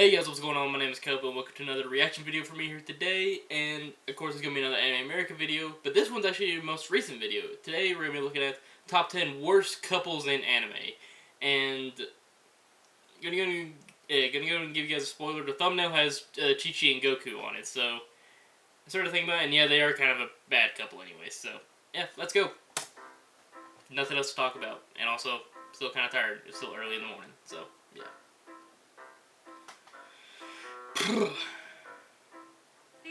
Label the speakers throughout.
Speaker 1: Hey guys, what's going on? My name is Kobo and welcome to another reaction video for me here today. And of course, it's going to be another Anime America video, but this one's actually the most recent video. Today, we're going to be looking at top 10 worst couples in anime. And gonna go and give you guys a spoiler. The thumbnail has Chi-Chi and Goku on it, so I started thinking about it, and yeah, they are kind of a bad couple anyway. So yeah, let's go. Nothing else to talk about, and also still kind of tired. It's still early in the morning, so yeah.
Speaker 2: The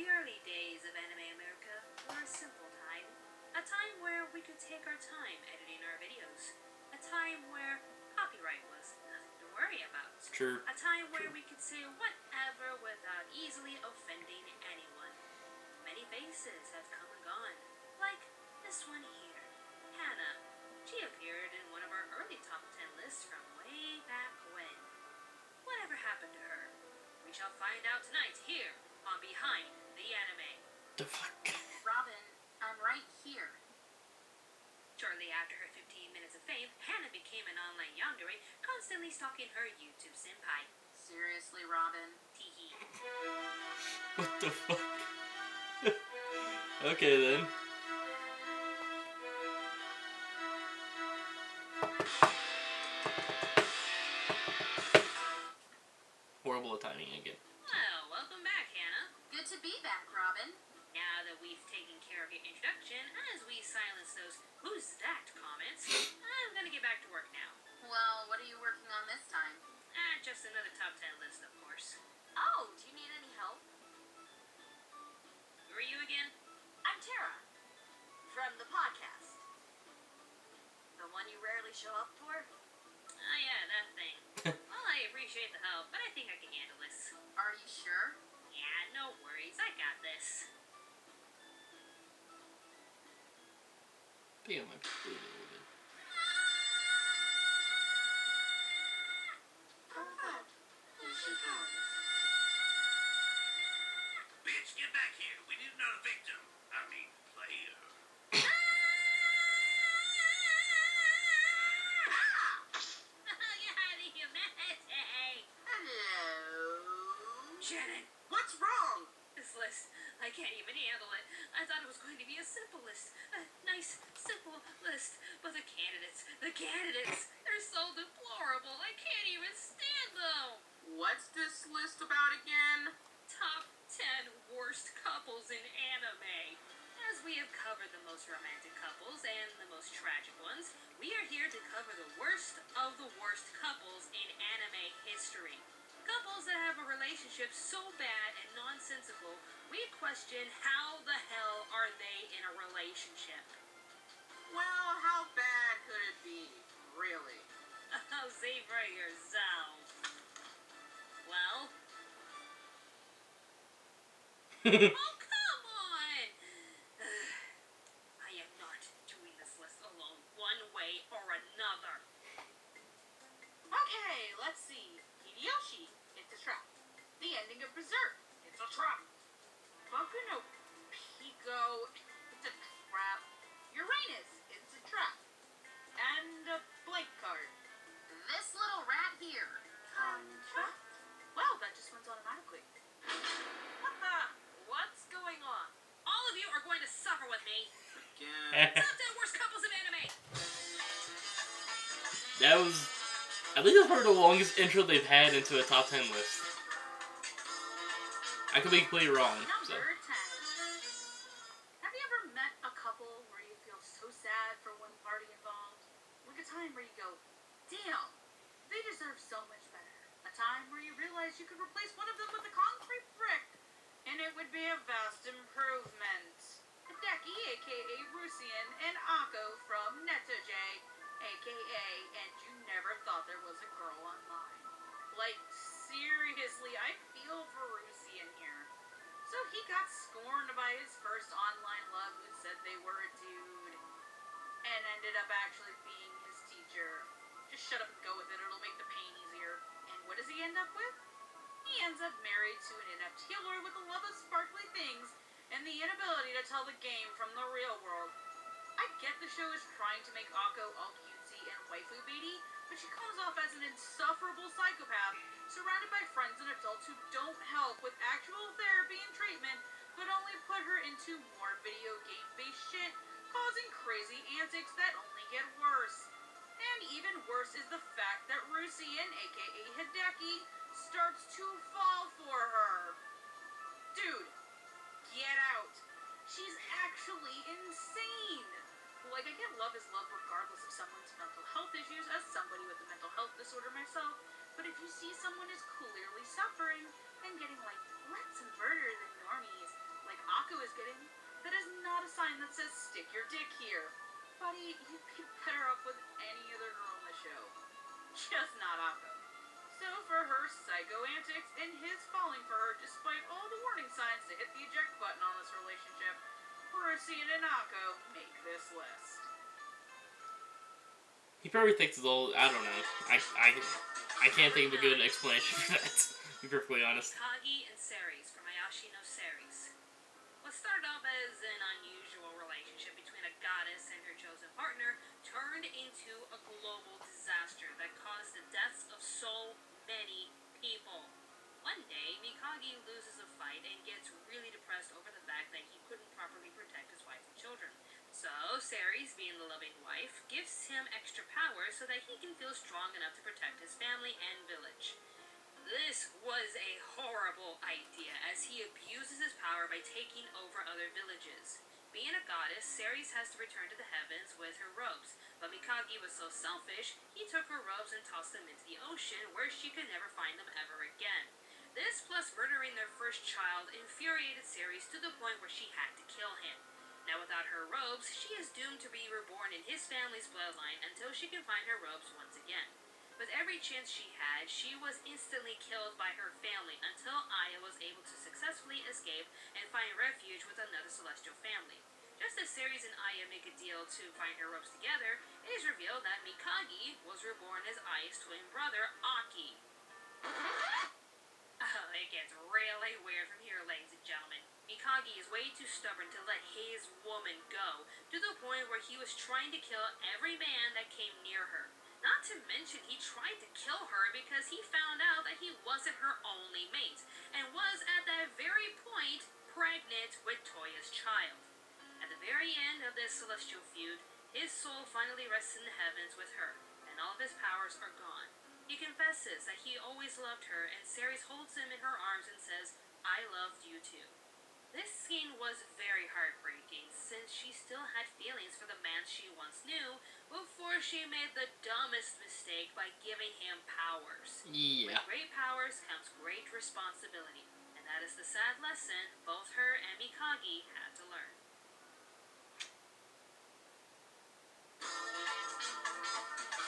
Speaker 2: early days of Anime America were a simple time. A time where we could take our time editing our videos. A time where copyright was nothing to worry about.
Speaker 1: True.
Speaker 2: A time where we could say whatever without easily offending anyone. Many faces have come and gone. Like this one here, Hannah. She appeared in one of our early top 10 lists from way back when. Whatever happened to her? We shall find out tonight here on Behind the Anime.
Speaker 1: The fuck?
Speaker 3: Robin, I'm right here.
Speaker 2: Shortly after her 15 minutes of fame, Hannah became an online yandere, constantly stalking her YouTube senpai.
Speaker 3: Seriously, Robin?
Speaker 2: Teehee.
Speaker 1: What the fuck? Okay then. Horrible timing again.
Speaker 2: Well, welcome back, Hannah.
Speaker 3: Good to be back, Robin.
Speaker 2: Now that we've taken care of your introduction, as we silence those "who's that" comments, I'm gonna get back to work now.
Speaker 3: Well, what are you working on this time?
Speaker 2: Just another top 10 list, of course.
Speaker 3: Oh, do you need any help?
Speaker 2: Who are you again?
Speaker 3: I'm Tara. From the podcast. The one you rarely show up for?
Speaker 2: Ah, yeah, that thing. Well, I appreciate the help, but I think I can handle this.
Speaker 3: Are you sure?
Speaker 2: Yeah, no worries. I got this.
Speaker 1: I think I might be doing it a little bit.
Speaker 3: Here she comes.
Speaker 4: Bitch, get back here. We need another victim. I mean, player.
Speaker 3: Hello?
Speaker 2: Shannon,
Speaker 3: What's wrong?
Speaker 2: this list, I can't even handle it. I thought it was going to be a simple list. A nice, simple list. But the candidates, they're so deplorable. I can't even stand them.
Speaker 3: What's this list about again?
Speaker 2: Top 10 worst couples in anime. As we have covered the most romantic couples and the most tragic ones, we are here to cover the worst of the worst couples in anime history. Couples that have a relationship so bad and nonsensical, we question how the hell are they in a relationship.
Speaker 3: Well, how bad could it be? Really?
Speaker 2: See for yourself. Well? Oh, come on! I am not doing this list alone, one way or another.
Speaker 3: Okay, let's see. Hideyoshi, it's a trap. The ending of Berserk, it's a trap. Boku no Pico, it's a trap. Uranus, it's a trap. And a blank card. This little rat here. Contract? Wow, that just went automatically.
Speaker 2: What's going on? All of you are going to suffer with me.
Speaker 4: Again.
Speaker 2: Top 10 worst couples of anime.
Speaker 1: That was, I think that's probably the longest intro they've had into a top 10 list. I could be completely wrong. So.
Speaker 3: Number 10. Have you ever met a couple where you feel so sad for one party involved? Like a time where you go, damn, they deserve so much better. A time where you realize you could replace one of them with a concrete brick, and it would be a vast improvement. Hideki, aka Rusian, and Akko from Net-juu, aka And You Never Thought There Was a Girl Online. Like, seriously, I feel for Rusian here. So he got scorned by his first online love who said they were a dude, and ended up actually being his teacher. Just shut up and go with it, it'll make the pain easier. And what does he end up with? He ends up married to an inept healer with a love of sparkly things and the inability to tell the game from the real world. I get the show is trying to make Akko all cutesy and waifu beady, but she comes off as an insufferable psychopath surrounded by friends and adults who don't help with actual therapy and treatment, but only put her into more video game-based shit, causing crazy antics that only get worse. And even worse is the fact that Rusian, aka Hideki, starts to fall for her. Dude, get out. She's actually insane. Like, I get love is love regardless of someone's mental health issues, as somebody with a mental health disorder myself, but if you see someone is clearly suffering and getting, like, let's murder the normies, like Akko is getting, that is not a sign that says stick your dick here. Buddy, you'd be better off with any other girl in the show. Just not Akko. So for her psycho antics and his falling for her despite all the warning signs to hit the eject button on this relationship, Rusian and Akko make this list.
Speaker 1: He probably thinks it's all. I don't know. I can't think of a good explanation for that. To be perfectly honest.
Speaker 2: Mikagi and Ceres from Ayashi no Ceres. What started off as an unusual relationship between a goddess and her chosen partner turned into a global disaster that caused the deaths of so many people. One day, Mikagi loses a fight and gets really depressed over the fact that he couldn't properly protect his wife and children. So, Ceres, being the loving wife, gives him extra powers so that he can feel strong enough to protect his family and village. This was a horrible idea, as he abuses his power by taking over other villages. Being a goddess, Ceres has to return to the heavens with her robes, but Mikagi was so selfish, he took her robes and tossed them into the ocean, where she could never find them ever again. This, plus murdering their first child, infuriated Ceres to the point where she had to kill him. Now without her robes, she is doomed to be reborn in his family's bloodline until she can find her robes once again. With every chance she had, she was instantly killed by her family until Aya was able to successfully escape and find refuge with another celestial family. Just as Ceres and Aya make a deal to find her robes together, it is revealed that Mikagi was reborn as Aya's twin brother, Aki. It gets really weird from here, ladies and gentlemen. Mikagi is way too stubborn to let his woman go, to the point where he was trying to kill every man that came near her. Not to mention, he tried to kill her because he found out that he wasn't her only mate, and was at that very point pregnant with Toya's child. At the very end of this celestial feud, his soul finally rests in the heavens with her, and all of his powers are gone. He confesses that he always loved her, and Ceres holds him in her arms and says, "I loved you too." This scene was very heartbreaking, since she still had feelings for the man she once knew before she made the dumbest mistake by giving him powers.
Speaker 1: Yeah.
Speaker 2: With great powers comes great responsibility, and that is the sad lesson both her and Mikagi had to learn.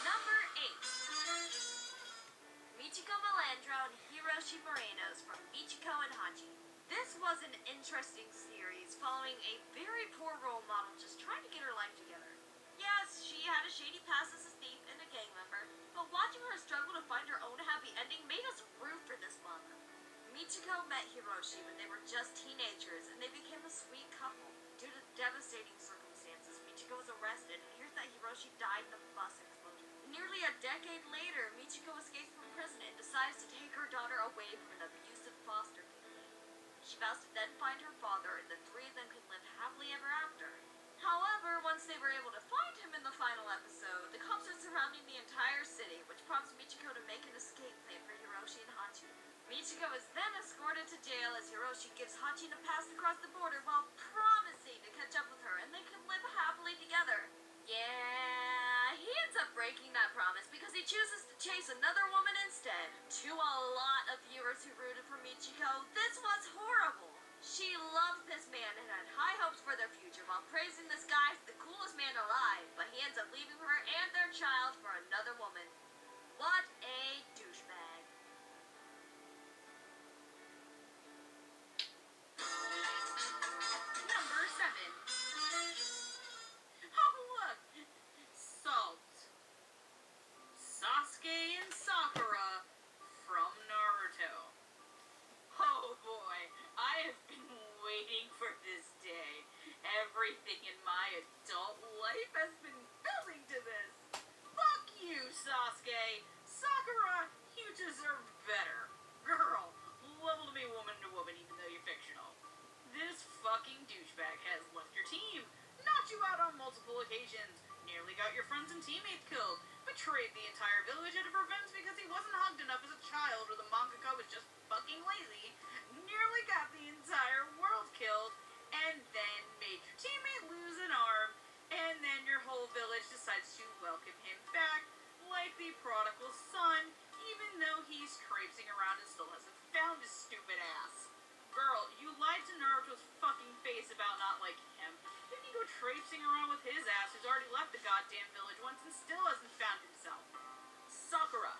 Speaker 5: Number 8. Michiko Melandro and Hiroshi Morenos from Michiko and Hatchin. This was an interesting series following a very poor role model just trying to get her life together. Yes, she had a shady past as a thief and a gang member, but watching her struggle to find her own happy ending made us root for this mother. Michiko met Hiroshi when they were just teenagers, and they became a sweet couple. Due to devastating circumstances, Michiko was arrested and hears that Hiroshi died in a bus explosion. Nearly a decade later, Michiko escapes from prison and decides to take her daughter away from an abusive foster care. She vows to then find her father, and the three of them can live happily ever after. However, once they were able to find him in the final episode, the cops are surrounding the entire city, which prompts Michiko to make an escape plan for Hiroshi and Hatchin. Michiko is then escorted to jail as Hiroshi gives Hatchin a pass across the border while promising to catch up with her, and they can live happily together. Yeah, he ends up breaking that promise because he chooses to chase another woman instead. To a lot of viewers who rooted for Michiko, this was horrible. She loved this man and had high hopes for their future while praising this guy as the coolest man alive, but he ends up leaving her and their child for another woman. What a douchebag.
Speaker 3: Number 7. Oh, look! Salt. Sasuke and Sakura from Naruto. Oh boy, I have been waiting for this day. Everything in my adult life has been building to this. Fuck you, Sasuke. Sakura, you deserve better. Girl, level to me woman to woman even though you're fictional. This fucking douchebag has left your team, knocked you out on multiple occasions, nearly got your friends and teammates killed, betrayed the entire village out of revenge because he wasn't hugged enough as a child or the mangaka was just fucking lazy, nearly got the entire world killed, and then made your teammate lose an arm, and then your whole village decides to welcome him back like the prodigal son, even though he's traipsing around and still hasn't found his stupid ass. Girl, you lied to Naruto's fucking face about not liking him. Then you go traipsing around with his ass who's already left the goddamn village once and still hasn't found himself. Sakura,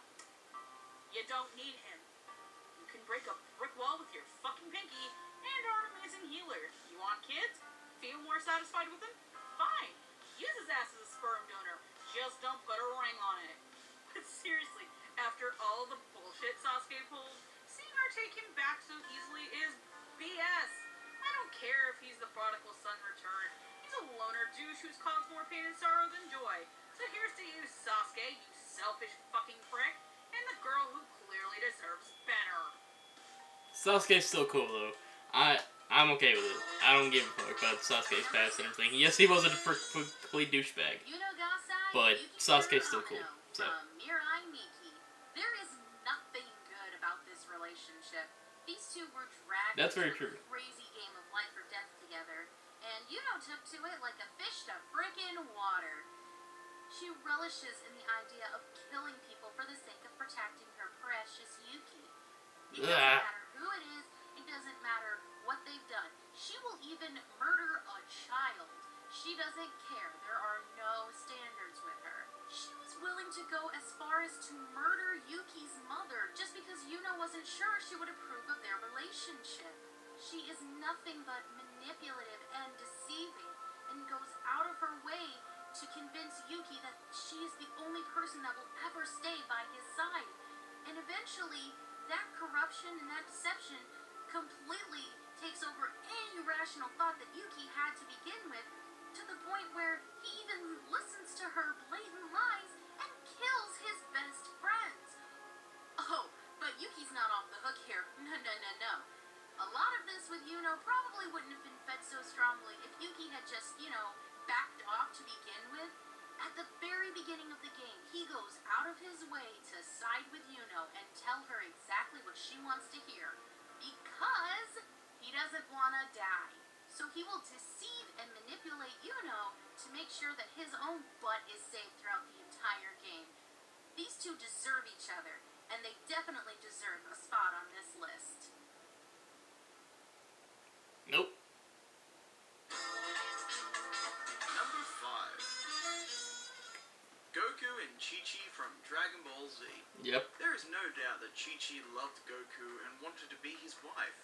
Speaker 3: you don't need him. You can break a brick wall with your fucking pinky and are an amazing healer. You want kids? Feel more satisfied with him? Fine. Use his ass as a sperm donor. Just don't put a ring on it. But seriously, after all the bullshit Sasuke pulled, seeing her take him back so easily is BS. I don't care if he's the prodigal son returned. He's a loner douche who's caused more pain and sorrow than joy. So here's to you, Sasuke, you selfish fucking prick, and the girl who clearly deserves better.
Speaker 1: Sasuke's still cool though. I'm okay with it. I don't give a fuck about Sasuke's past and everything. Yes, he was a complete douchebag, but Sasuke's still cool. So.
Speaker 3: There is nothing good about this relationship. These two were dragged
Speaker 1: That's very
Speaker 3: into
Speaker 1: true.
Speaker 3: a crazy game of life or death together, and Yuno took to it like a fish to frickin' water. She relishes in the idea of killing people for the sake of protecting her precious Yuki. It doesn't matter who it is, it doesn't matter what they've done. She will even murder a child. She doesn't care. There are no standards with her. She was willing to go as far as to murder Yuki's mother just because Yuno wasn't sure she would approve of their relationship. She is nothing but manipulative and deceiving and goes out of her way to convince Yuki that she is the only person that will ever stay by his side. And eventually, that corruption and that deception completely takes over any rational thought that Yuki had to begin with, to the point where he even listens to her blatant lies and kills his best friends. Oh, but Yuki's not off the hook here. No. A lot of this with Yuno probably wouldn't have been fed so strongly if Yuki had just, backed off to begin with. At the very beginning of the game, he goes out of his way to side with Yuno and tell her exactly what she wants to hear. Because he doesn't want to die. So he will deceive and manipulate Yuno to make sure that his own butt is safe throughout the entire game. These two deserve each other, and they definitely deserve a spot on this list.
Speaker 1: Nope.
Speaker 6: Number 5. Goku and Chi-Chi from Dragon Ball Z.
Speaker 1: Yep.
Speaker 6: There is no doubt that Chi-Chi loved Goku and wanted to be his wife.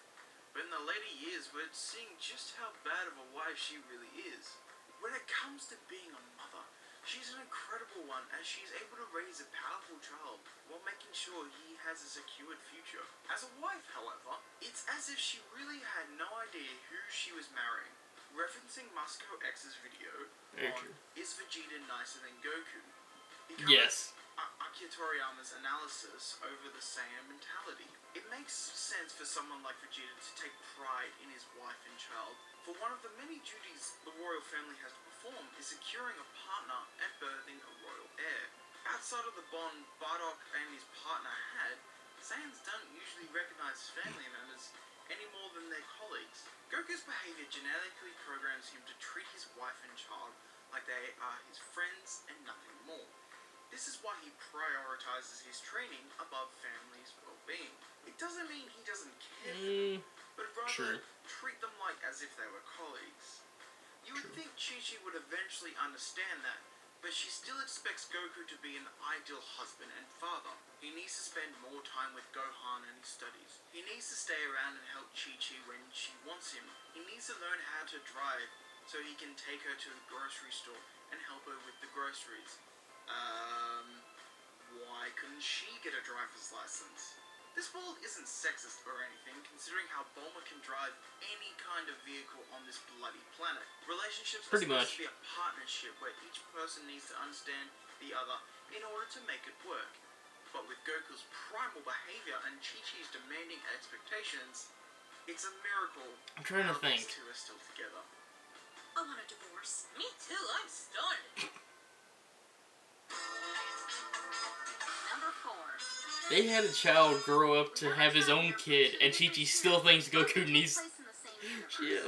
Speaker 6: But in the later years, we're seeing just how bad of a wife she really is. When it comes to being a mother, she's an incredible one as she's able to raise a powerful child while making sure he has a secured future. As a wife, however, it's as if she really had no idea who she was marrying. Referencing Musco X's video on Is Vegeta Nicer Than Goku?
Speaker 1: Yes.
Speaker 6: Akira Toriyama's analysis over the Saiyan mentality. It makes sense for someone like Vegeta to take pride in his wife and child, for one of the many duties the royal family has to perform is securing a partner and birthing a royal heir. Outside of the bond Bardock and his partner had, Saiyans don't usually recognize family members any more than their colleagues. Goku's behavior genetically programs him to treat his wife and child like they are his friends and nothing more. This is why he prioritizes his training above family's well-being. It doesn't mean he doesn't care for them, but rather treat them like as if they were colleagues. You would think Chi-Chi would eventually understand that, but she still expects Goku to be an ideal husband and father. He needs to spend more time with Gohan and his studies. He needs to stay around and help Chi-Chi when she wants him. He needs to learn how to drive so he can take her to the grocery store and help her with the groceries. Why couldn't she get a driver's license? This world isn't sexist or anything, considering how Bulma can drive any kind of vehicle on this bloody planet. Relationships are supposed to be a partnership where each person needs to understand the other in order to make it work. But with Goku's primal behavior and Chi-Chi's demanding expectations, it's a miracle
Speaker 1: I'm trying to
Speaker 6: how these
Speaker 1: think.
Speaker 6: two are still together.
Speaker 2: I want a divorce. Me too, I'm stunned. Number 4.
Speaker 1: They had a child grow up to have his own kid, and Chi-Chi still thinks Goku needs...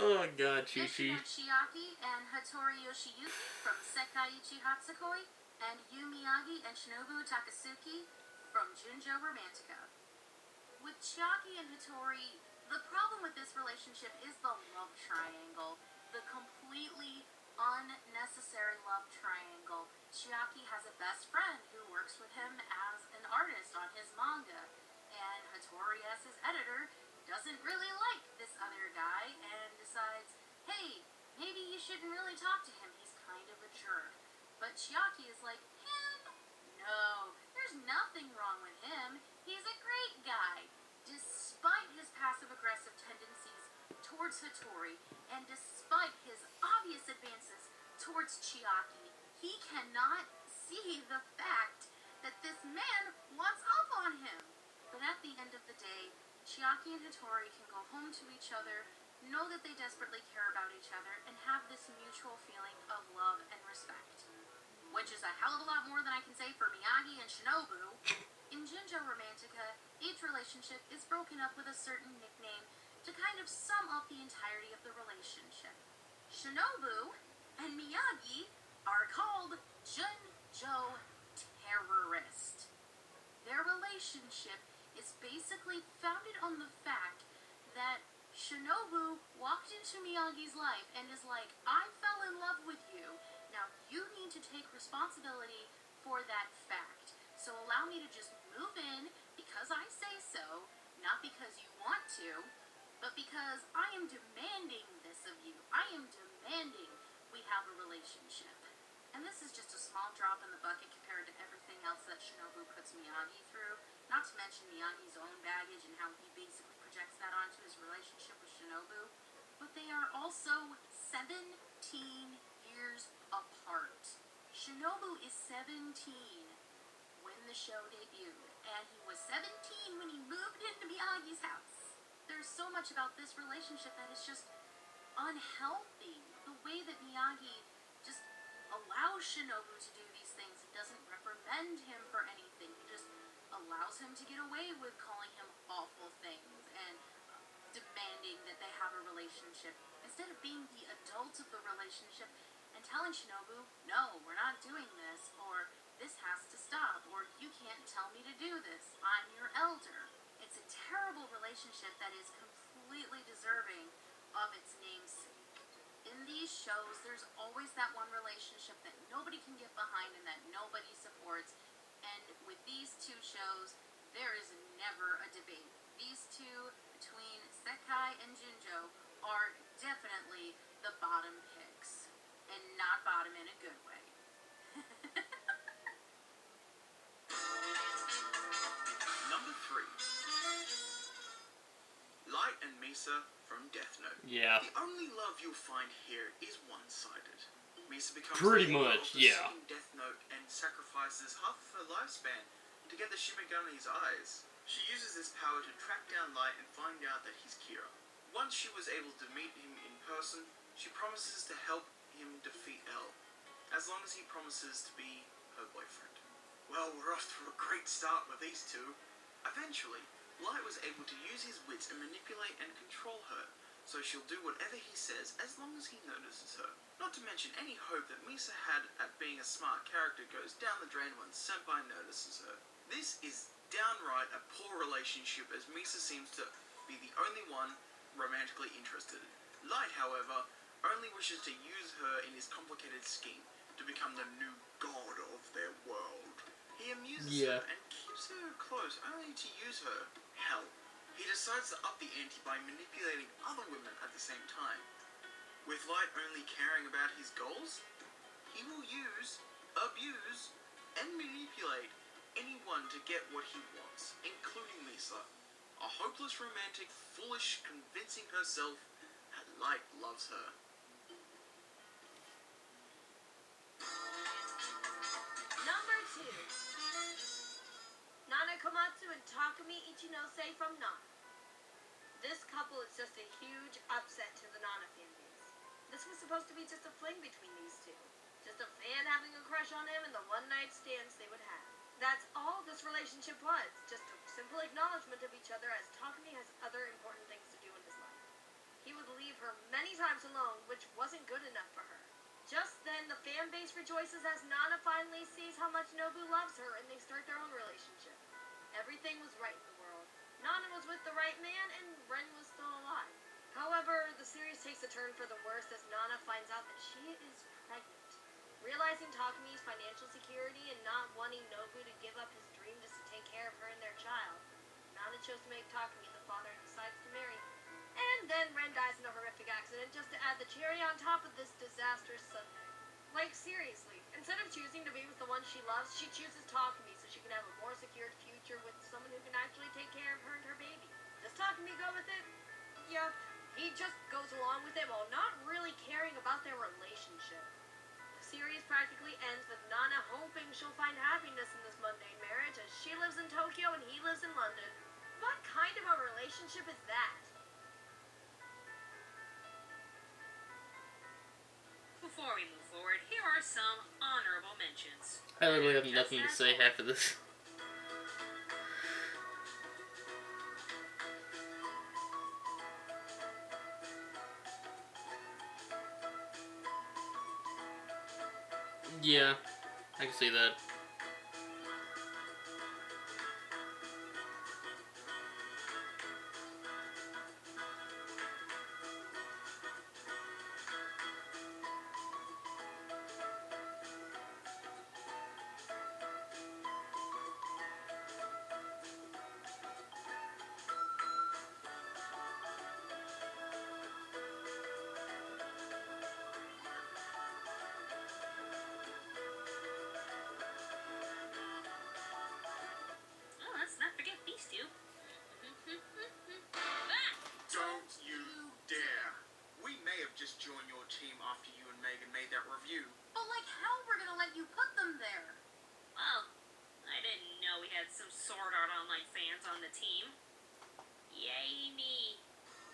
Speaker 1: Oh god, Chi-Chi.
Speaker 3: Chiaki and Hattori Yoshiyuki from Sekaiichi Hatsukoi, and Yu Miyagi and Shinobu Takasuki from Junjo Romantica. With Chiaki and Hattori, the problem with this relationship is the love triangle. The completely unnecessary love triangle. Chiaki has a best friend who works with him as an artist on his manga, and Hattori as his editor doesn't really like this other guy and decides, hey, maybe you shouldn't really talk to him, he's kind of a jerk. But Chiaki is like, him? No, there's nothing wrong with him. He's a great guy. Despite his passive-aggressive tendencies towards Hattori, and despite his obvious advances towards Chiaki, he cannot see the fact that this man wants up on him. But at the end of the day, Chiaki and Hattori can go home to each other, know that they desperately care about each other, and have this mutual feeling of love and respect. Which is a hell of a lot more than I can say for Miyagi and Shinobu. In Junjo Romantica, each relationship is broken up with a certain nickname to kind of sum up the entirety of the relationship. Shinobu and Miyagi are called Junjo Terrorist. Their relationship is basically founded on the fact that Shinobu walked into Miyagi's life and is like, I fell in love with you. Now you need to take responsibility for that fact. So allow me to just move in because I say so, not because you want to, but because I am demanding this of you. I am demanding we have a relationship. And this is just a small drop in the bucket compared to everything else that Shinobu puts Miyagi through. Not to mention Miyagi's own baggage and how he basically projects that onto his relationship with Shinobu. But they are also 17 years apart. Shinobu is 17 when the show debuted, and he was 17 when he moved into Miyagi's house. There's so much about this relationship that is just unhealthy. The way that Miyagi just allows Shinobu to do these things and doesn't reprimand him for anything. He just allows him to get away with calling him awful things and demanding that they have a relationship instead of being the adult of the relationship and telling Shinobu, no, we're not doing this, or this has to stop, or you can't tell me to do this, I'm your elder. It's a terrible relationship that is completely deserving of its namesake. In these shows, there's always that one relationship that nobody can get behind and that nobody supports. And with these two shows, there is never a debate. These two, between Sekai and Junjo, are definitely the bottom picks. And not bottom in a good way.
Speaker 6: Number 3. Light and Misa from Death Note.
Speaker 1: Yeah.
Speaker 6: The only love you'll find here is one-sided. Misa becomes
Speaker 1: Pretty
Speaker 6: the hero
Speaker 1: much,
Speaker 6: of the
Speaker 1: yeah.
Speaker 6: second Death Note and sacrifices half of her lifespan to get the Shimigani's eyes. She uses this power to track down Light and find out that he's Kira. Once she was able to meet him in person, she promises to help him defeat L, as long as he promises to be her boyfriend. Well, we're off to a great start with these two. Eventually, Light was able to use his wits and manipulate and control her, so she'll do whatever he says as long as he notices her. Not to mention any hope that Misa had at being a smart character goes down the drain when Senpai notices her. This is downright a poor relationship as Misa seems to be the only one romantically interested. Light, however, only wishes to use her in his complicated scheme to become the new god of their world. He amuses her and keeps her close only to use her. Hell, he decides to up the ante by manipulating other women at the same time. With Light only caring about his goals, he will use, abuse, and manipulate anyone to get what he wants, including Misa, a hopeless romantic, foolish, convincing herself that Light loves her.
Speaker 2: Number
Speaker 5: 2. Nana Komatsu and Takumi Ichinose from Nana. This couple is just a huge upset to the Nana fan base. This was supposed to be just a fling between these two. Just a fan having a crush on him and the one-night stands they would have. That's all this relationship was. Just a simple acknowledgement of each other as Takumi has other important things to do in his life. He would leave her many times alone, which wasn't good enough for her. Just then, the fan base rejoices as Nana finally sees how much Nobu loves her and they start their own relationship. Everything was right in the world. Nana was with the right man and Ren was still alive. However, the series takes a turn for the worse as Nana finds out that she is pregnant. Realizing Takumi's financial security and not wanting Nobu to give up his dream just to take care of her and their child, Nana chose to make Takumi the father and decides to marry him. And then Ren dies in a horrific accident just to add the cherry on top of this disastrous Sunday. Like, seriously, instead of choosing to be with the one she loves, she chooses Takumi so she can have a more secured future with someone who can actually take care of her and her baby. Does Takumi go with it? Yep. He just goes along with it while not really caring about their relationship. The series practically ends with Nana hoping she'll find happiness in this mundane marriage as she lives in Tokyo and he lives in London. What kind of a relationship is that?
Speaker 2: Before we move forward, here are some honorable mentions.
Speaker 1: I literally have nothing to say half of this. Yeah, I can see that.
Speaker 2: Oh, let's not forget these two.
Speaker 6: Don't you dare! We may have just joined your team after you and Megan made that review.
Speaker 3: But like how we're gonna let you put them there?
Speaker 2: Well, I didn't know we had some Sword Art Online fans on the team. Yay me.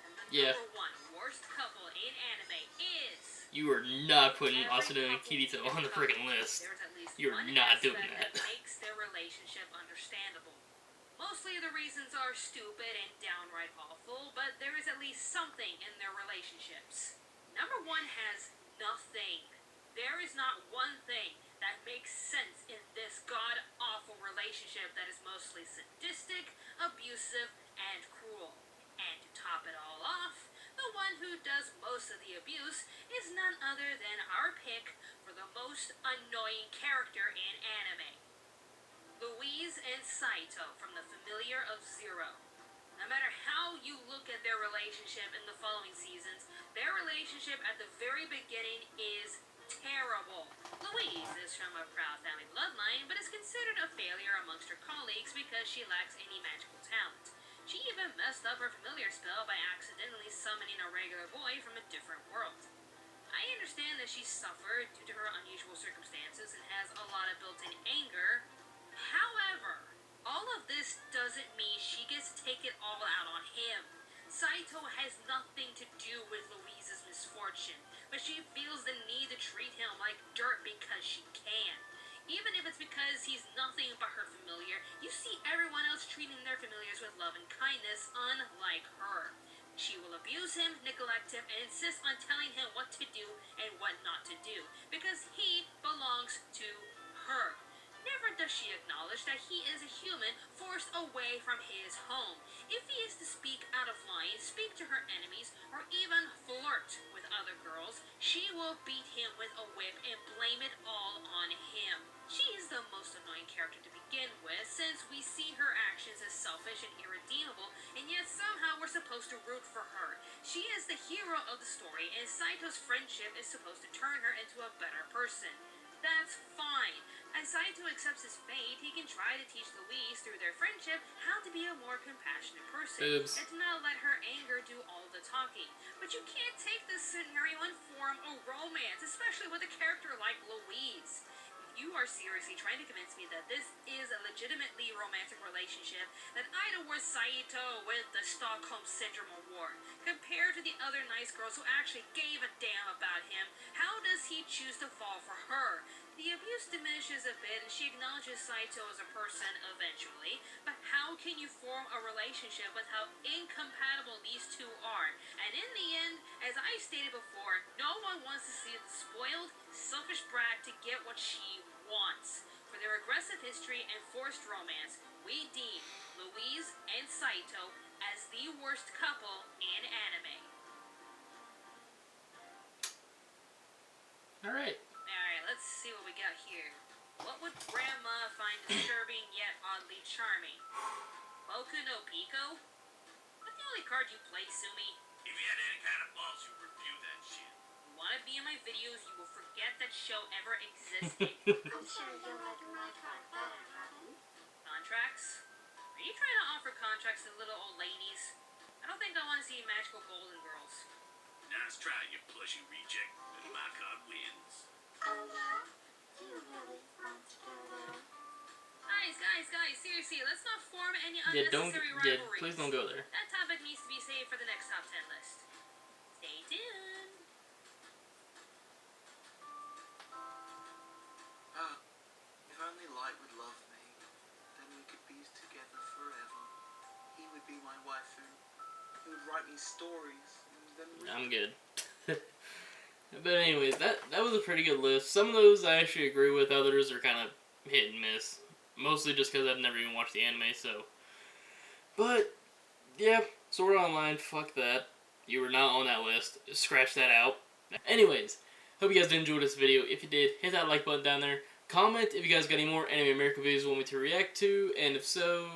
Speaker 2: And the
Speaker 1: Yeah.
Speaker 2: number one worst couple in anime is...
Speaker 1: You are not putting Asuna and Kirito on the freaking list.
Speaker 2: There's at least
Speaker 1: You're
Speaker 2: one
Speaker 1: not doing
Speaker 2: aspect
Speaker 1: that.
Speaker 2: makes their relationship understandable. Mostly the reasons are stupid and downright awful, but there is at least something in their relationships. Number one has nothing. There is not one thing that makes sense in this god-awful relationship that is mostly sadistic, abusive, and cruel. And to top it all off, the one who does most of the abuse is none other than our pick for the most annoying character in anime. Louise and Saito from the Familiar of Zero. No matter how you look at their relationship in the following seasons, their relationship at the very beginning is terrible. Louise is from a proud family bloodline, but is considered a failure amongst her colleagues because she lacks any magical talent. She even messed up her familiar spell by accidentally summoning a regular boy from a different world. I understand that she suffered due to her unusual circumstances and has a lot of built-in anger. However, all of this doesn't mean she gets to take it all out on him. Saito has nothing to do with Louise's misfortune, but she feels the need to treat him like dirt because she can. Even if it's because he's nothing but her familiar, you see everyone else treating their familiars with love and kindness, unlike her. She will abuse him, neglect him, and insist on telling him what to do and what not to do, because he belongs to her. Never does she acknowledge that he is a human forced away from his home. If he is to speak out of line, speak to her enemies, or even flirt with other girls, she will beat him with a whip and blame it all on him. She is the most annoying character to begin with, since we see her actions as selfish and irredeemable, and yet somehow we're supposed to root for her. She is the hero of the story, and Saito's friendship is supposed to turn her into a better person. That's fine. As Saito accepts his fate, he can try to teach Louise through their friendship how to be a more compassionate person.
Speaker 1: Boobs.
Speaker 2: And to not let her anger do all the talking. But you can't take this scenario and form a romance, especially with a character like Louise. You are seriously trying to convince me that this is a legitimately romantic relationship, that Ida was Saito with the Stockholm Syndrome Award. Compared to the other nice girls who actually gave a damn about him, how does he choose to fall for her? The abuse diminishes a bit and she acknowledges Saito as a person eventually, but how can you form a relationship with how incompatible these two are? And in the end, as I stated before, no one wants to see the spoiled, selfish brat to get what she wants. For their aggressive history and forced romance, we deem Louise and Saito as the worst couple in anime.
Speaker 1: Alright.
Speaker 2: Alright, let's see what we got here. What would Grandma find disturbing yet oddly charming? Boku no Pico? What the only card you play, Sumi?
Speaker 4: If you had any kind of balls, you'd review that shit.
Speaker 2: You wanna be in my videos, you will forget that show ever existed.
Speaker 5: I'm sure you'll like my card better, Robin.
Speaker 2: Contracts? Are you trying to offer contracts to little old ladies? I don't think I want to see magical golden girls.
Speaker 4: Nice try, you plushy reject, but my card wins.
Speaker 5: Oh yeah? Do you really want to go there?
Speaker 2: Guys, seriously, let's not form any
Speaker 1: Yeah,
Speaker 2: unnecessary rivalries.
Speaker 1: please don't go there.
Speaker 2: That topic needs to be saved for the next top 10 list. Stay tuned.
Speaker 6: If only Light would love me, then we could be together forever. He would be my waifu. He would write me stories. And then
Speaker 1: I'm good. But anyways, that was a pretty good list. Some of those I actually agree with. Others are kind of hit and miss. Mostly just because I've never even watched the anime, so. But, yeah, Sword Art Online, fuck that. You were not on that list. Scratch that out. Anyways, hope you guys did enjoy this video. If you did, hit that like button down there. Comment if you guys got any more Anime America videos you want me to react to. And if so,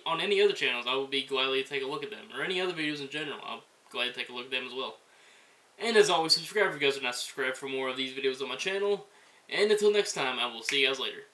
Speaker 1: on any other channels, I will be gladly to take a look at them. Or any other videos in general, I'll gladly take a look at them as well. And as always, subscribe if you guys are not subscribed for more of these videos on my channel. And until next time, I will see you guys later.